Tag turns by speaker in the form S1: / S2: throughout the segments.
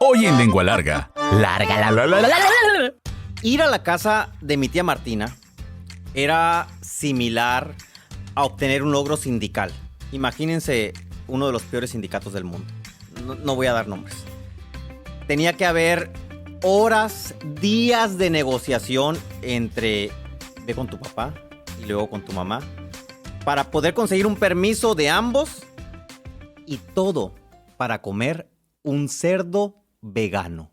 S1: Hoy en Lengua Larga.
S2: Ir a la casa de mi tía Martina era similar a obtener un logro sindical. Imagínense uno de los peores sindicatos del mundo. No voy a dar nombres. Tenía que haber horas, días de negociación entre ve con tu papá y luego con tu mamá para poder conseguir un permiso de ambos y todo para comer un cerdo vegano.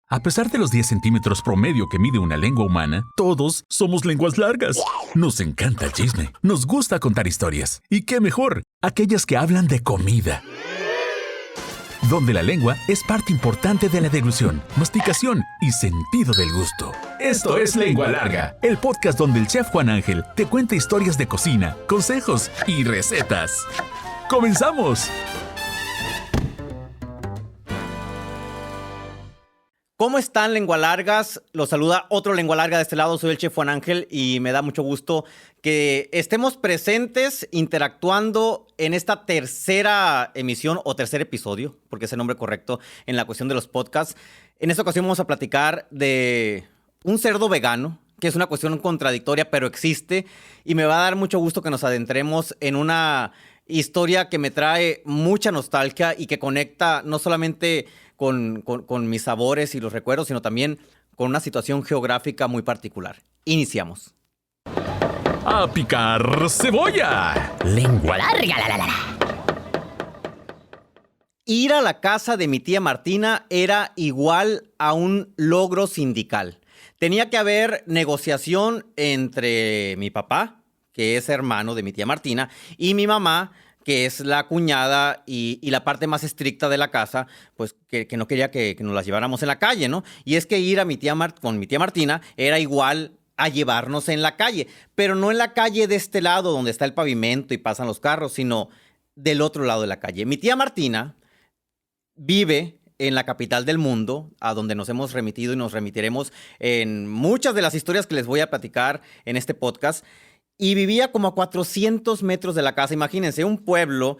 S1: A pesar de los 10 centímetros promedio que mide una lengua humana, todos somos lenguas largas. Nos encanta el chisme, nos gusta contar historias. Y qué mejor, aquellas que hablan de comida. Donde la lengua es parte importante de la deglución, masticación y sentido del gusto. Esto es Lengua Larga, el podcast donde el chef Juan Ángel te cuenta historias de cocina, consejos y recetas. ¡Comenzamos!
S2: ¿Cómo están, Lengua Largas? Los saluda otro Lengua Larga de este lado. Soy el chef Juan Ángel y me da mucho gusto que estemos presentes interactuando en esta tercera emisión o tercer episodio, porque es el nombre correcto en la cuestión de los podcasts. En esta ocasión vamos a platicar de un cerdo vegano, que es una cuestión contradictoria, pero existe, y me va a dar mucho gusto que nos adentremos en una historia que me trae mucha nostalgia y que conecta no solamente con mis sabores y los recuerdos, sino también con una situación geográfica muy particular. Iniciamos.
S1: ¡A picar cebolla!
S3: Lengua larga,
S2: Ir a la casa de mi tía Martina era igual a un logro sindical. Tenía que haber negociación entre mi papá, que es hermano de mi tía Martina, y mi mamá, que es la cuñada y la parte más estricta de la casa, pues que no quería que nos las lleváramos en la calle, ¿no? Y es que ir a con mi tía Martina era igual a llevarnos en la calle, pero no en la calle de este lado donde está el pavimento y pasan los carros, sino del otro lado de la calle. Mi tía Martina vive en la capital del mundo, a donde nos hemos remitido y nos remitiremos en muchas de las historias que les voy a platicar en este podcast. Y vivía como a 400 metros de la casa. Imagínense, un pueblo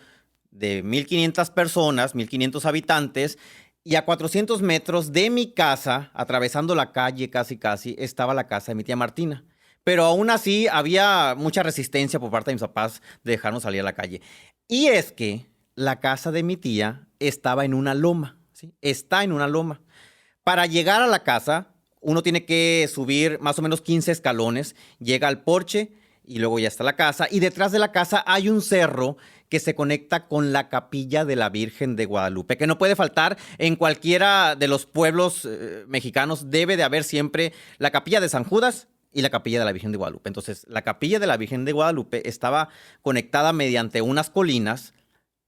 S2: de 1,500 personas, 1,500 habitantes, y a 400 metros de mi casa, atravesando la calle casi, estaba la casa de mi tía Martina. Pero aún así había mucha resistencia por parte de mis papás de dejarnos salir a la calle. Y es que la casa de mi tía estaba en una loma, ¿sí? Está en una loma. Para llegar a la casa, uno tiene que subir más o menos 15 escalones, llega al porche, y luego ya está la casa. Y detrás de la casa hay un cerro que se conecta con la capilla de la Virgen de Guadalupe, que no puede faltar en cualquiera de los pueblos mexicanos. Debe de haber siempre la capilla de San Judas y la capilla de la Virgen de Guadalupe. Entonces, la capilla de la Virgen de Guadalupe estaba conectada mediante unas colinas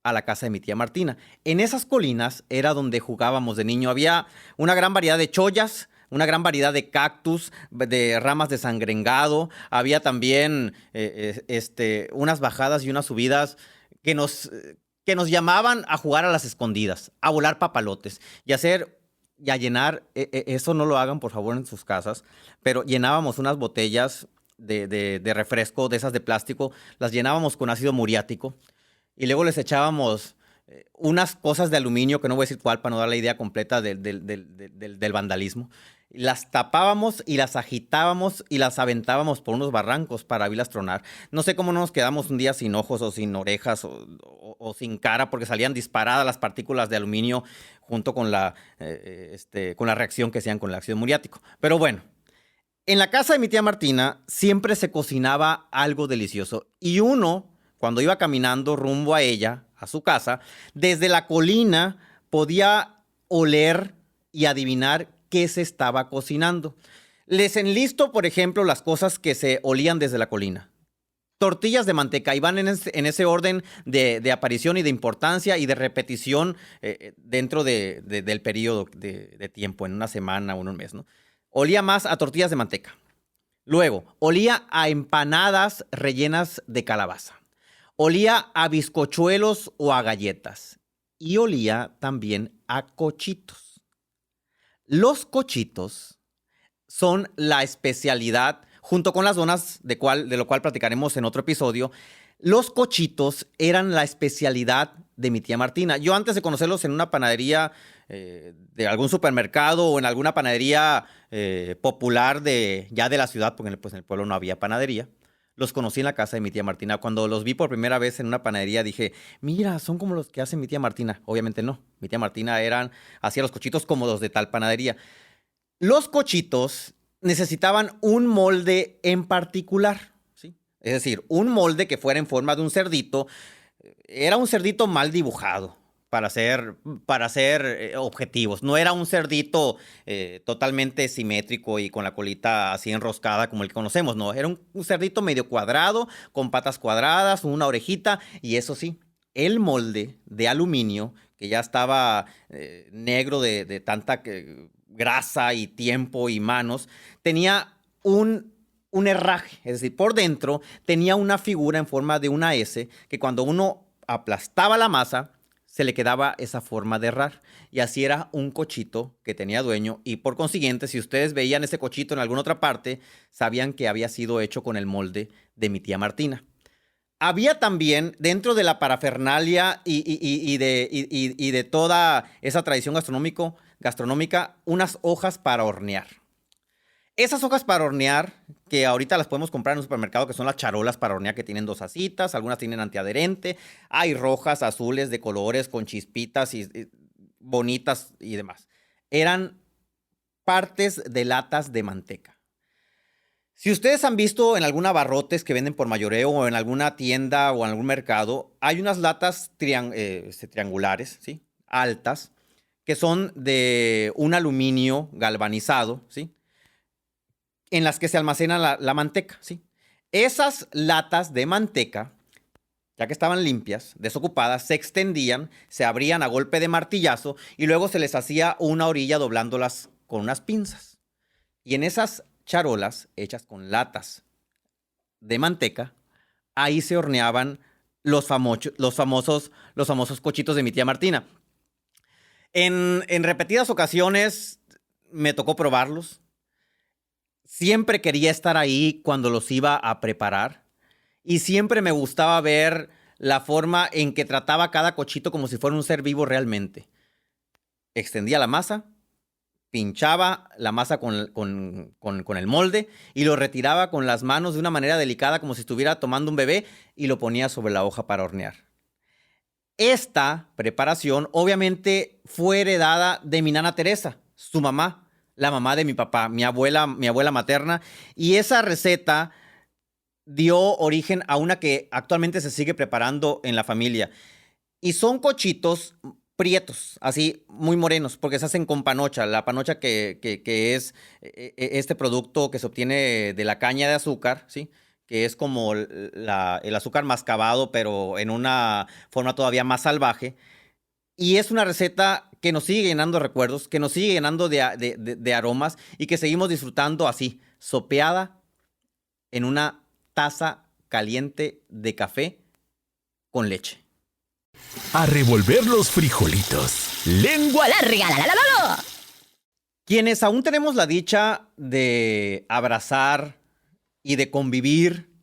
S2: a la casa de mi tía Martina. En esas colinas era donde jugábamos de niño. Había una gran variedad de chollas, una gran variedad de cactus, de ramas de sangrengado. Había también unas bajadas y unas subidas que nos llamaban a jugar a las escondidas, a volar papalotes y a llenar, eso no lo hagan por favor en sus casas, pero llenábamos unas botellas de refresco, de esas de plástico, las llenábamos con ácido muriático y luego les echábamos unas cosas de aluminio, que no voy a decir cuál para no dar la idea completa del vandalismo. Las tapábamos y las agitábamos y las aventábamos por unos barrancos para verlas tronar. No sé cómo no nos quedamos un día sin ojos o sin orejas o sin cara, porque salían disparadas las partículas de aluminio junto con la reacción que hacían con el ácido muriático. Pero bueno, en la casa de mi tía Martina siempre se cocinaba algo delicioso. Y uno, cuando iba caminando rumbo a ella, a su casa, desde la colina podía oler y adivinar qué se estaba cocinando. Les enlisto, por ejemplo, las cosas que se olían desde la colina. Tortillas de manteca, y van en ese orden de aparición y de importancia y de repetición dentro del periodo de tiempo, en una semana o en un mes, ¿no? Olía más a tortillas de manteca. Luego, olía a empanadas rellenas de calabaza. Olía a bizcochuelos o a galletas. Y olía también a cochitos. Los cochitos son la especialidad, junto con las donas, de lo cual platicaremos en otro episodio. Los cochitos eran la especialidad de mi tía Martina. Yo antes de conocerlos en una panadería de algún supermercado o en alguna panadería popular ya de la ciudad, porque pues, en el pueblo no había panadería. Los conocí en la casa de mi tía Martina. Cuando los vi por primera vez en una panadería, dije, mira, son como los que hace mi tía Martina. Obviamente no. Mi tía Martina hacía los cochitos como los de tal panadería. Los cochitos necesitaban un molde en particular, ¿sí? Es decir, un molde que fuera en forma de un cerdito. Era un cerdito mal dibujado, para ser objetivos. No era un cerdito totalmente simétrico y con la colita así enroscada como el que conocemos, no. Era un cerdito medio cuadrado, con patas cuadradas, una orejita, y eso sí, el molde de aluminio, que ya estaba negro de tanta grasa y tiempo y manos, tenía un herraje, es decir, por dentro tenía una figura en forma de una S que cuando uno aplastaba la masa se le quedaba esa forma de herrar. Y así era un cochito que tenía dueño y por consiguiente, si ustedes veían ese cochito en alguna otra parte, sabían que había sido hecho con el molde de mi tía Martina. Había también, dentro de la parafernalia y de toda esa tradición gastronómica, unas hojas para hornear. Esas hojas para hornear, que ahorita las podemos comprar en un supermercado, que son las charolas para hornear, que tienen 2 asitas, algunas tienen antiadherente, hay rojas, azules, de colores, con chispitas y bonitas y demás. Eran partes de latas de manteca. Si ustedes han visto en algún abarrotes que venden por mayoreo o en alguna tienda o en algún mercado, hay unas latas triangulares, ¿sí? Altas, que son de un aluminio galvanizado, ¿sí? En las que se almacena la manteca, ¿sí? Esas latas de manteca, ya que estaban limpias, desocupadas, se extendían, se abrían a golpe de martillazo y luego se les hacía una orilla doblándolas con unas pinzas. Y en esas charolas hechas con latas de manteca, ahí se horneaban los famosos cochitos de mi tía Martina. En repetidas ocasiones me tocó probarlos. Siempre quería estar ahí cuando los iba a preparar y siempre me gustaba ver la forma en que trataba cada cochito como si fuera un ser vivo realmente. Extendía la masa, pinchaba la masa con el molde y lo retiraba con las manos de una manera delicada como si estuviera tomando un bebé y lo ponía sobre la hoja para hornear. Esta preparación obviamente fue heredada de mi nana Teresa, su mamá, la mamá de mi papá, mi abuela materna, y esa receta dio origen a una que actualmente se sigue preparando en la familia. Y son cochitos prietos, así muy morenos, porque se hacen con panocha. La panocha que es este producto que se obtiene de la caña de azúcar, ¿sí? Que es como el azúcar mascabado, pero en una forma todavía más salvaje. Y es una receta que nos sigue llenando de recuerdos, que nos sigue llenando de aromas y que seguimos disfrutando así, sopeada en una taza caliente de café con leche.
S1: A revolver los frijolitos.
S3: ¡Lengua larga! ¡La, la, la, la, la!
S2: Quienes aún tenemos la dicha de abrazar y de convivir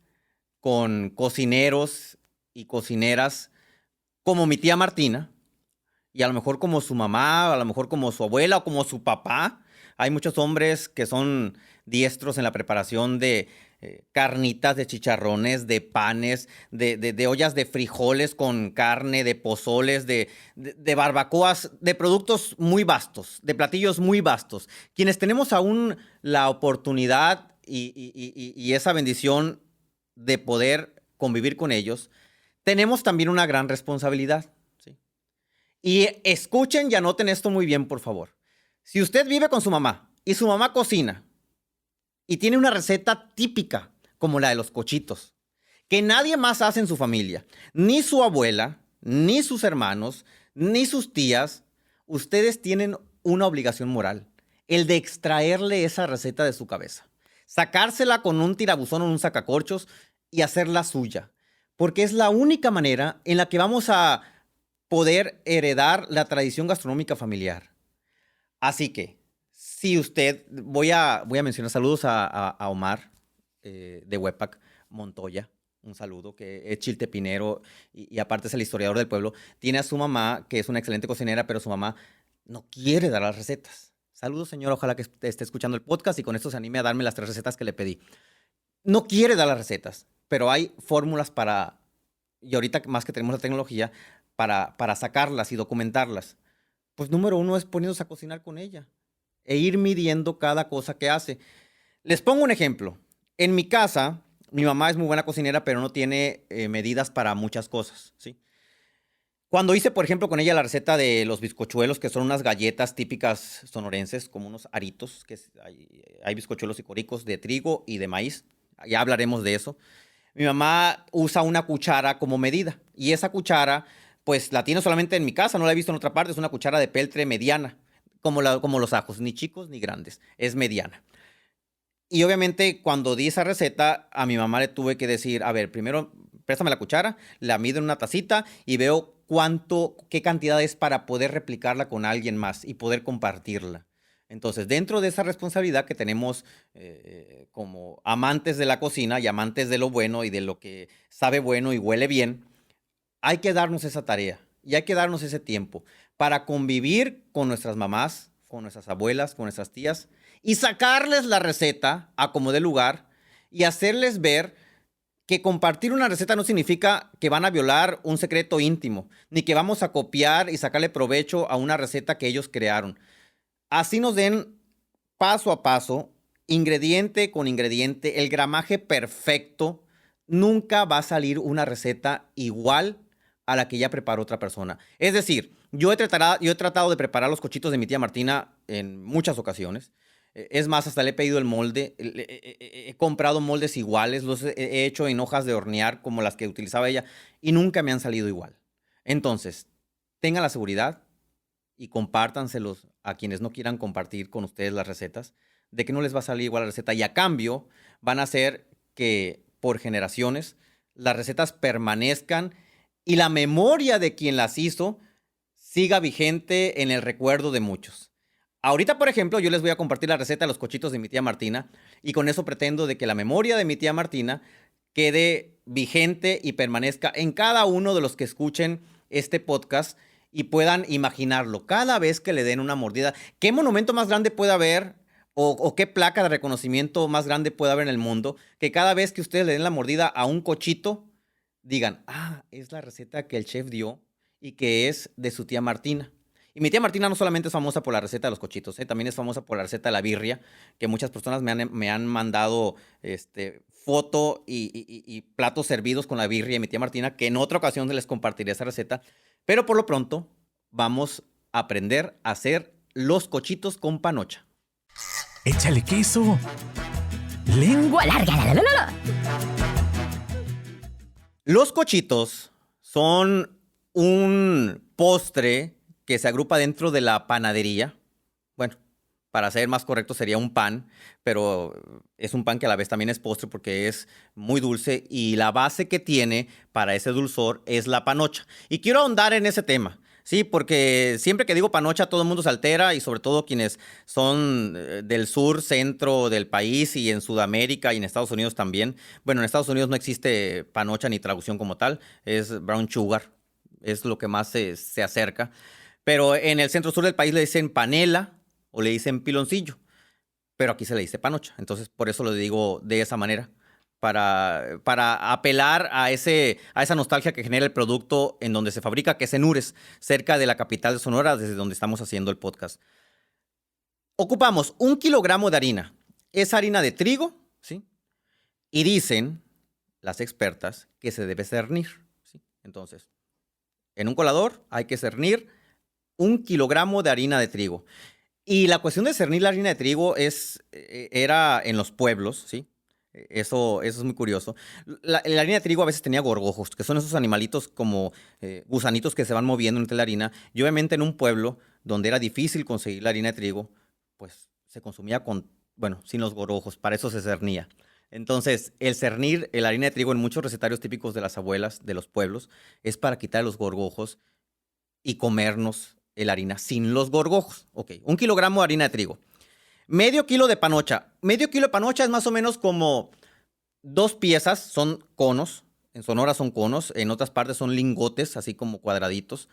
S2: con cocineros y cocineras como mi tía Martina, y a lo mejor como su mamá, a lo mejor como su abuela o como su papá. Hay muchos hombres que son diestros en la preparación de carnitas, de chicharrones, de panes, de ollas de frijoles con carne, de pozoles, de barbacoas, de productos muy vastos, de platillos muy vastos. Quienes tenemos aún la oportunidad y esa bendición de poder convivir con ellos, tenemos también una gran responsabilidad. Y escuchen y anoten esto muy bien, por favor. Si usted vive con su mamá y su mamá cocina y tiene una receta típica como la de los cochitos, que nadie más hace en su familia, ni su abuela, ni sus hermanos, ni sus tías, ustedes tienen una obligación moral, el de extraerle esa receta de su cabeza, sacársela con un tirabuzón o un sacacorchos y hacerla suya, porque es la única manera en la que vamos a poder heredar la tradición gastronómica familiar. Así que, si usted, voy a mencionar saludos a Omar de Huepac, Montoya, un saludo, que es chiltepinero y aparte es el historiador del pueblo. Tiene a su mamá, que es una excelente cocinera, pero su mamá no quiere dar las recetas. Saludos, señora, ojalá que esté escuchando el podcast y con esto se anime a darme las 3 recetas que le pedí. No quiere dar las recetas, pero hay fórmulas para, y ahorita más que tenemos la tecnología, para sacarlas y documentarlas. Pues número 1 es poniéndose a cocinar con ella e ir midiendo cada cosa que hace. Les pongo un ejemplo. En mi casa, mi mamá es muy buena cocinera, pero no tiene medidas para muchas cosas, ¿sí? Cuando hice, por ejemplo, con ella la receta de los bizcochuelos, que son unas galletas típicas sonorenses, como unos aritos, hay bizcochuelos y coricos de trigo y de maíz. Ya hablaremos de eso. Mi mamá usa una cuchara como medida y esa cuchara, pues la tiene solamente en mi casa, no la he visto en otra parte, es una cuchara de peltre mediana, como los ajos, ni chicos ni grandes, es mediana. Y obviamente cuando di esa receta, a mi mamá le tuve que decir, a ver, primero préstame la cuchara, la mido en una tacita y veo qué cantidad es para poder replicarla con alguien más y poder compartirla. Entonces, dentro de esa responsabilidad que tenemos como amantes de la cocina y amantes de lo bueno y de lo que sabe bueno y huele bien, hay que darnos esa tarea y hay que darnos ese tiempo para convivir con nuestras mamás, con nuestras abuelas, con nuestras tías y sacarles la receta a como dé lugar y hacerles ver que compartir una receta no significa que van a violar un secreto íntimo, ni que vamos a copiar y sacarle provecho a una receta que ellos crearon. Así nos den paso a paso, ingrediente con ingrediente, el gramaje perfecto, nunca va a salir una receta igual a la que ya preparó otra persona. Es decir, yo he tratado de preparar los cochitos de mi tía Martina en muchas ocasiones. Es más, hasta le he pedido el molde. He comprado moldes iguales, los he hecho en hojas de hornear como las que utilizaba ella y nunca me han salido igual. Entonces, tengan la seguridad y compártanselos a quienes no quieran compartir con ustedes las recetas, de que no les va a salir igual la receta y a cambio van a hacer que por generaciones las recetas permanezcan y la memoria de quien las hizo siga vigente en el recuerdo de muchos. Ahorita, por ejemplo, yo les voy a compartir la receta de los cochitos de mi tía Martina y con eso pretendo de que la memoria de mi tía Martina quede vigente y permanezca en cada uno de los que escuchen este podcast y puedan imaginarlo cada vez que le den una mordida. ¿Qué monumento más grande puede haber o qué placa de reconocimiento más grande puede haber en el mundo que cada vez que ustedes le den la mordida a un cochito digan, ah, es la receta que el chef dio y que es de su tía Martina? Y mi tía Martina no solamente es famosa por la receta de los cochitos, también es famosa por la receta de la birria, que muchas personas me han mandado foto y platos servidos con la birria de mi tía Martina, que en otra ocasión les compartiré esa receta. Pero por lo pronto vamos a aprender a hacer los cochitos con panocha.
S1: Échale queso.
S3: Lengua larga, la, la, la, la.
S2: Los cochitos son un postre que se agrupa dentro de la panadería. Bueno, para ser más correcto sería un pan, pero es un pan que a la vez también es postre porque es muy dulce y la base que tiene para ese dulzor es la panocha. Y quiero ahondar en ese tema, sí, porque siempre que digo panocha todo el mundo se altera y sobre todo quienes son del sur, centro del país y en Sudamérica y en Estados Unidos también. Bueno, en Estados Unidos no existe panocha ni traducción como tal, es brown sugar, es lo que más se acerca. Pero en el centro sur del país le dicen panela o le dicen piloncillo, pero aquí se le dice panocha. Entonces, por eso lo digo de esa manera, para apelar a esa nostalgia que genera el producto en donde se fabrica, que es en Ures, cerca de la capital de Sonora, desde donde estamos haciendo el podcast. Ocupamos 1 kilogramo de harina. Es harina de trigo, ¿sí? Y dicen las expertas que se debe cernir, ¿sí? Entonces, en un colador hay que cernir 1 kilogramo de harina de trigo. Y la cuestión de cernir la harina de trigo era en los pueblos, ¿sí? Eso es muy curioso. La harina de trigo a veces tenía gorgojos, que son esos animalitos como gusanitos que se van moviendo entre la harina. Y obviamente en un pueblo donde era difícil conseguir la harina de trigo, pues se consumía sin los gorgojos, para eso se cernía. Entonces, el cernir la harina de trigo en muchos recetarios típicos de las abuelas de los pueblos es para quitar los gorgojos y comernos la harina sin los gorgojos. Ok, 1 kilogramo de harina de trigo. Medio kilo de panocha. Medio kilo de panocha es más o menos como 2 piezas, son conos. En Sonora son conos, en otras partes son lingotes, así como cuadraditos.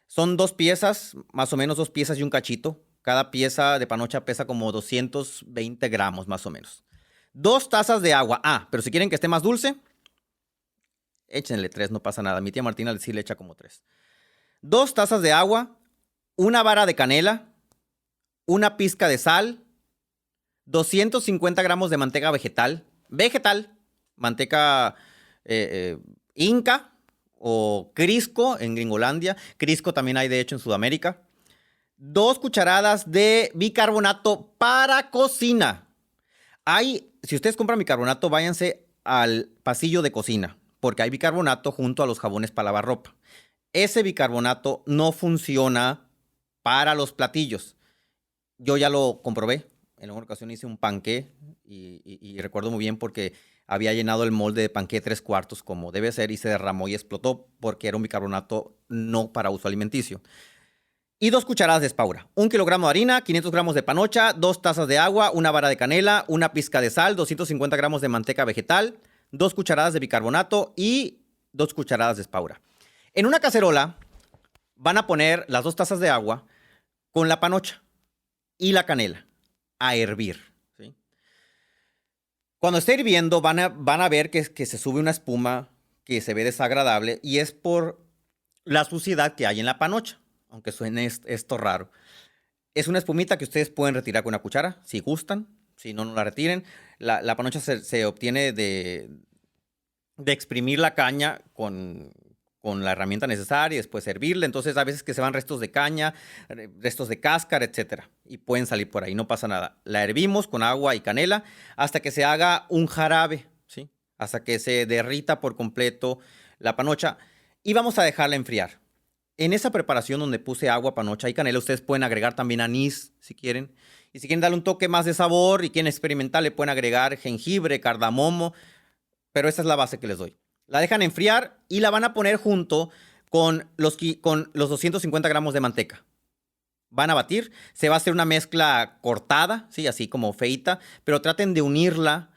S2: Son 2 piezas, más o menos 2 piezas y un cachito. Cada pieza de panocha pesa como 220 gramos, más o menos. 2 tazas de agua. Pero si quieren que esté más dulce, échenle 3, no pasa nada. Mi tía Martina sí le echa como 3. 2 tazas de agua, una vara de canela, una pizca de sal, 250 gramos de manteca vegetal. Manteca Inca o Crisco en Gringolandia. Crisco también hay, de hecho, en Sudamérica. 2 cucharadas de bicarbonato para cocina. Si ustedes compran bicarbonato, váyanse al pasillo de cocina, porque hay bicarbonato junto a los jabones para lavar ropa. Ese bicarbonato no funciona para los platillos. Yo ya lo comprobé. En una ocasión hice un panqué y recuerdo muy bien porque había llenado el molde de panqué 3/4 como debe ser y se derramó y explotó porque era un bicarbonato no para uso alimenticio. Y 2 cucharadas de espaura, 1 kilogramo de harina, 500 gramos de panocha, 2 tazas de agua, una vara de canela, una pizca de sal, 250 gramos de manteca vegetal, 2 cucharadas de bicarbonato y 2 cucharadas de espaura. En una cacerola van a poner las 2 tazas de agua con la panocha y la canela a hervir, ¿sí? Cuando esté hirviendo van a ver que se sube una espuma que se ve desagradable y es por la suciedad que hay en la panocha. Aunque suene esto raro. Es una espumita que ustedes pueden retirar con una cuchara, si gustan. Si no, no la retiren. La panocha se obtiene de exprimir la caña con la herramienta necesaria y después hervirla. Entonces, a veces que se van restos de caña, restos de cáscara, etcétera. Y pueden salir por ahí, no pasa nada. La hervimos con agua y canela hasta que se haga un jarabe, ¿sí? Hasta que se derrita por completo la panocha. Y vamos a dejarla enfriar. En esa preparación donde puse agua, panocha y canela, ustedes pueden agregar también anís, si quieren. Y si quieren darle un toque más de sabor y quieren experimentar, le pueden agregar jengibre, cardamomo. Pero esa es la base que les doy. La dejan enfriar y la van a poner junto con los 250 gramos de manteca. Van a batir. Se va a hacer una mezcla cortada, ¿sí? Así como feita. Pero traten de unirla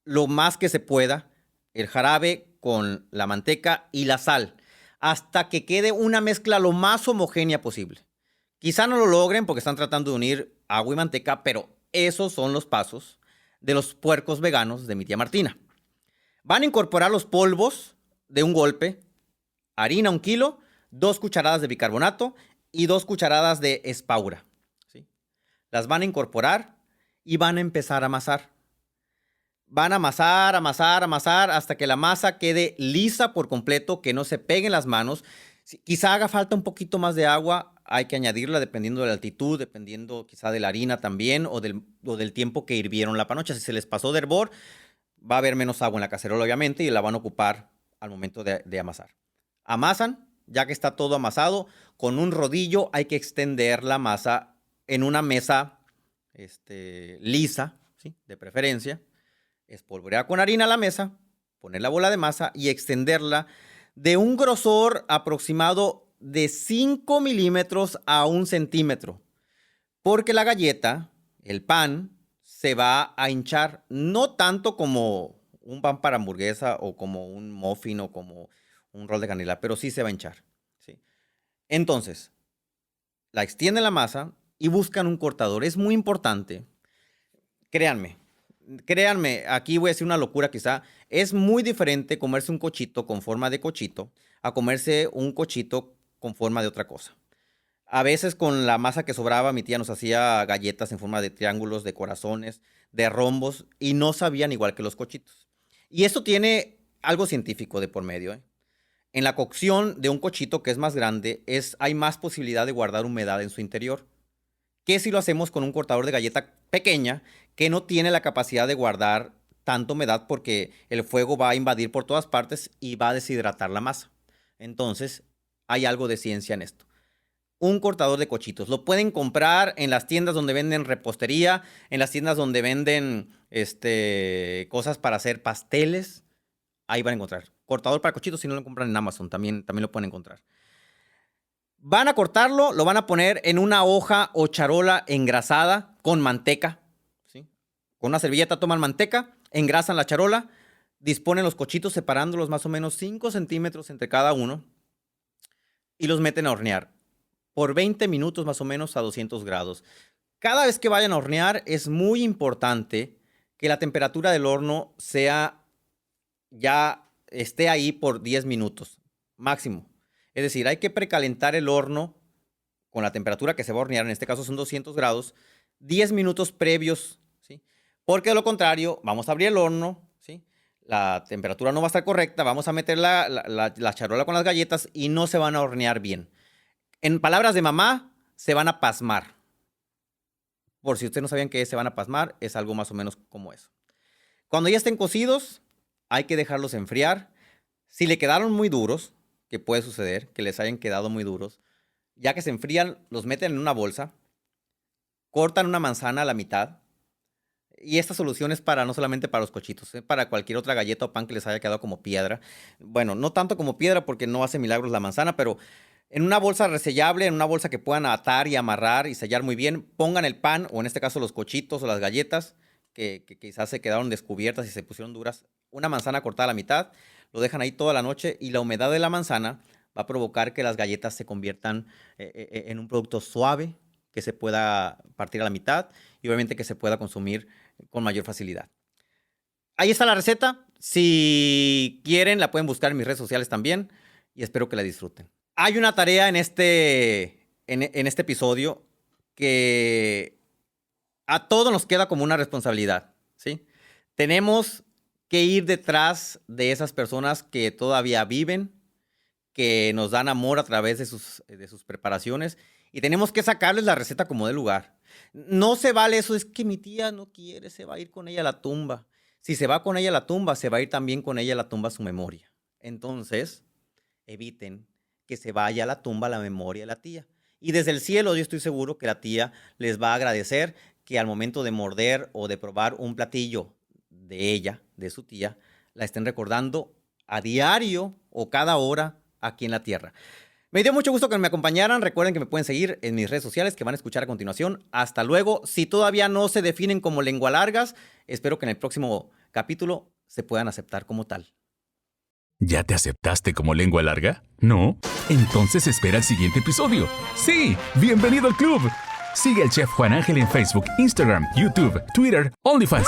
S2: lo más que se pueda. El jarabe con la manteca y la sal, hasta que quede una mezcla lo más homogénea posible. Quizá no lo logren porque están tratando de unir agua y manteca, pero esos son los pasos de los puercos veganos de mi tía Martina. Van a incorporar los polvos de un golpe, harina 1 kilo, 2 cucharadas de bicarbonato y 2 cucharadas de espaura, ¿sí? Las van a incorporar y van a empezar a amasar. Van a amasar hasta que la masa quede lisa por completo, que no se peguen las manos. Quizá haga falta un poquito más de agua, hay que añadirla dependiendo de la altitud, dependiendo quizá de la harina también o del tiempo que hirvieron la panocha. Si se les pasó de hervor, va a haber menos agua en la cacerola obviamente y la van a ocupar al momento de amasar. Amasan, ya que está todo amasado, con un rodillo hay que extender la masa en una mesa lisa, ¿sí? De preferencia. Espolvorear con harina la mesa, poner la bola de masa y extenderla de un grosor aproximado de 5 milímetros a 1 centímetro. Porque la galleta, el pan, se va a hinchar, no tanto como un pan para hamburguesa o como un muffin o como un rol de canela, pero sí se va a hinchar, ¿sí? Entonces, la extienden la masa y buscan un cortador. Es muy importante, créanme, aquí voy a decir una locura quizá. Es muy diferente comerse un cochito con forma de cochito a comerse un cochito con forma de otra cosa. A veces con la masa que sobraba, mi tía nos hacía galletas en forma de triángulos, de corazones, de rombos, y no sabían igual que los cochitos. Y esto tiene algo científico de por medio, ¿eh? En la cocción de un cochito que es más grande, hay más posibilidad de guardar humedad en su interior, que si lo hacemos con un cortador de galleta pequeña que no tiene la capacidad de guardar tanta humedad porque el fuego va a invadir por todas partes y va a deshidratar la masa. Entonces, hay algo de ciencia en esto. Un cortador de cochitos. Lo pueden comprar en las tiendas donde venden repostería, en las tiendas donde venden cosas para hacer pasteles. Ahí van a encontrar. Cortador para cochitos, si no lo compran en Amazon, también lo pueden encontrar. Van a cortarlo, lo van a poner en una hoja o charola engrasada con manteca, ¿sí? Con una servilleta toman manteca, engrasan la charola, disponen los cochitos separándolos más o menos 5 centímetros entre cada uno y los meten a hornear. por 20 minutos más o menos a 200 grados. Cada vez que vayan a hornear es muy importante que la temperatura del horno esté ahí por 10 minutos máximo. Es decir, hay que precalentar el horno con la temperatura que se va a hornear, en este caso son 200 grados, 10 minutos previos, ¿sí? Porque de lo contrario, vamos a abrir el horno, ¿sí? La temperatura no va a estar correcta, vamos a meter la charola con las galletas y no se van a hornear bien. En palabras de mamá, se van a pasmar. Por si ustedes no sabían que se van a pasmar, es algo más o menos como eso. Cuando ya estén cocidos, hay que dejarlos enfriar. Si le quedaron muy duros, que puede suceder, que les hayan quedado muy duros, ya que se enfrían, los meten en una bolsa, cortan una manzana a la mitad. Y esta solución es no solamente para los cochitos, para cualquier otra galleta o pan que les haya quedado como piedra. Bueno, no tanto como piedra porque no hace milagros la manzana, pero en una bolsa resellable, en una bolsa que puedan atar y amarrar y sellar muy bien, pongan el pan, o en este caso los cochitos o las galletas, que quizás se quedaron descubiertas y se pusieron duras, una manzana cortada a la mitad, lo dejan ahí toda la noche y la humedad de la manzana va a provocar que las galletas se conviertan en un producto suave, que se pueda partir a la mitad y obviamente que se pueda consumir con mayor facilidad. Ahí está la receta. Si quieren, la pueden buscar en mis redes sociales también y espero que la disfruten. Hay una tarea en este episodio que a todos nos queda como una responsabilidad, ¿sí? Tenemos que ir detrás de esas personas que todavía viven, que nos dan amor a través de sus preparaciones y tenemos que sacarles la receta como de lugar. No se vale eso, es que mi tía no quiere, se va a ir con ella a la tumba. Si se va con ella a la tumba, se va a ir también con ella a la tumba su memoria. Entonces, eviten que se vaya a la tumba la memoria de la tía. Y desde el cielo yo estoy seguro que la tía les va a agradecer que al momento de morder o de probar un platillo de ella, de su tía, la estén recordando a diario o cada hora aquí en la tierra. Me dio mucho gusto que me acompañaran. Recuerden que me pueden seguir en mis redes sociales que van a escuchar a continuación. Hasta luego. Si todavía no se definen como lengua largas, espero que en el próximo capítulo se puedan aceptar como tal.
S1: ¿Ya te aceptaste como lengua larga? ¿No? Entonces espera el siguiente episodio. ¡Sí! ¡Bienvenido al club! Sigue al Chef Juan Ángel en Facebook, Instagram, YouTube, Twitter, OnlyFans.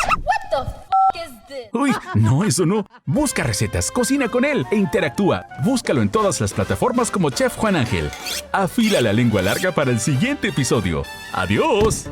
S1: Uy, no, eso no. Busca recetas, cocina con él e interactúa. Búscalo en todas las plataformas como Chef Juan Ángel. Afila la lengua larga para el siguiente episodio. ¡Adiós!